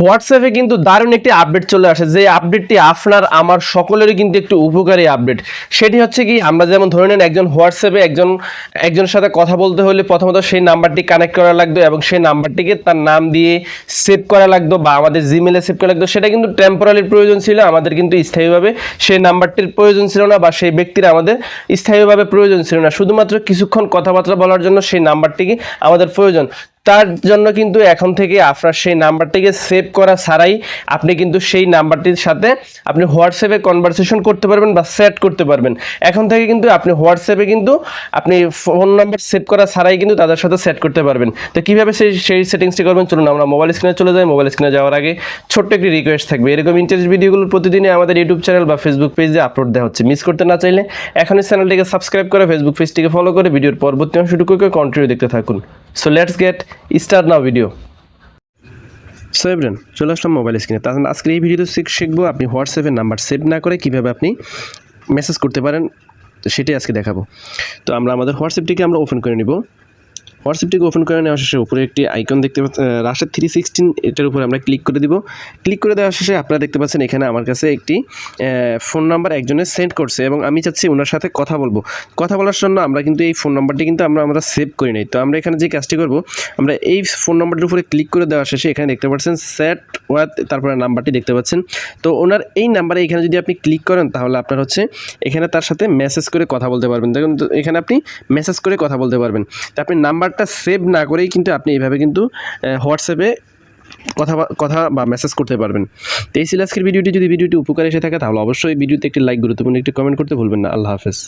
হোয়াটসঅ্যাপে কিন্তু দারুণ একটি আপডেট চলে আসে, যে আপডেটটি আপনার আমার সকলেরই কিন্তু একটু উপকারী আপডেট। সেটি হচ্ছে কি, আমরা যেমন ধরে নেন একজন হোয়াটসঅ্যাপে একজনের সাথে কথা বলতে হলে প্রথমত সেই নাম্বারটি কানেক্ট করা লাগতো এবং সেই নাম্বারটিকে তার নাম দিয়ে সেভ করা লাগতো বা আমাদের জিমেলে সেভ করা লাগতো। সেটা কিন্তু টেম্পোরারি প্রয়োজন ছিল, আমাদের কিন্তু স্থায়ীভাবে সেই নাম্বারটির প্রয়োজন ছিল না বা সেই ব্যক্তির আমাদের স্থায়ীভাবে প্রয়োজন ছিল না, শুধুমাত্র কিছুক্ষণ কথাবার্তা বলার জন্য সেই নাম্বারটিকে আমাদের প্রয়োজন। তার জন্য কিন্তু এখন থেকে আপনার সেই নাম্বারটিকে সেভ করা ছাড়াই আপনি কিন্তু সেই নাম্বারটির সাথে আপনি হোয়াটসঅ্যাপে কনভারসেশন করতে পারবেন বা চ্যাট করতে পারবেন। এখন থেকে কিন্তু আপনি হোয়াটসঅ্যাপে কিন্তু আপনি ফোন নাম্বার সেভ করা ছাড়াই কিন্তু তাদের সাথে চ্যাট করতে পারবেন। তো কীভাবে সেই সেটিংসটি করবেন, চলুন আমরা মোবাইল স্ক্রিনে চলে যাই। মোবাইল স্ক্রিনে যাওয়ার আগে ছোট্ট একটি রিকোয়েস্ট থাকবে, এরকম ইন্টারেস্ট ভিডিওগুলো প্রতিদিনই আমাদের ইউটিউব চ্যানেল বা ফেসবুক পেজে আপলোড দেওয়া হচ্ছে। মিস করতে না চাইলে এখনই চ্যানেলটিকে সাবস্ক্রাইব করে ফেসবুক পেজটিকে ফলো করে ভিডিওর পরবর্তী অংশটুকু কন্টিনিউ দেখতে থাকুন। So let's get start now video. So everyone, চলে আসলাম মোবাইল স্ক্রিনে। তাহলে আজকের এই ভিডিওতে শিখবো আপনি হোয়াটসঅ্যাপের নাম্বার সেভ না করে কীভাবে আপনি মেসেজ করতে পারেন, তো সেটাই আজকে দেখাবো। তো আমরা আমাদের হোয়াটসঅ্যাপটিকে ওপেন করে নিব। হোয়াটসঅ্যাপটিকে ওপেন করে নেওয়ার শেষে উপরে একটি আইকন দেখতে পাচ্ছেন, রাশেদ 316, এটার উপরে আমরা ক্লিক করে দিব। ক্লিক করে দেওয়ার শেষে আপনারা দেখতে পাচ্ছেন এখানে আমার কাছে একটি ফোন নাম্বার একজনের সেন্ড করছে এবং আমি চাচ্ছি ওনার সাথে কথা বলবো। কথা বলার জন্য আমরা কিন্তু এই ফোন নাম্বারটি কিন্তু আমরা সেভ করি নাই। তো আমরা এখানে যে কাজটি করব, আমরা এই ফোন নাম্বারটির উপরে ক্লিক করে দেওয়ার শেষে এখানে দেখতে পাচ্ছেন চ্যাট ওয়াথ, তারপরে নাম্বারটি দেখতে পাচ্ছেন। তো ওনার এই নাম্বারে এখানে যদি আপনি ক্লিক করেন তাহলে আপনার হচ্ছে এখানে তার সাথে মেসেজ করে কথা বলতে পারবেন। দেখুন এখানে আপনি মেসেজ করে কথা বলতে পারবেন। তো আপনি নাম্বারটা সেভ না করেই কিন্তু আপনি এইভাবে কিন্তু হোয়াটসঅ্যাপে কথা বা মেসেজ করতে পারবেন। তো এই ছিল আজকের ভিডিওটি। যদি ভিডিওটি উপকার এসে থাকে তাহলে অবশ্যই ভিডিওতে একটি লাইক, গুরুত্বপূর্ণ একটি কমেন্ট করতে ভুলবেন না। আল্লাহ হাফেজ।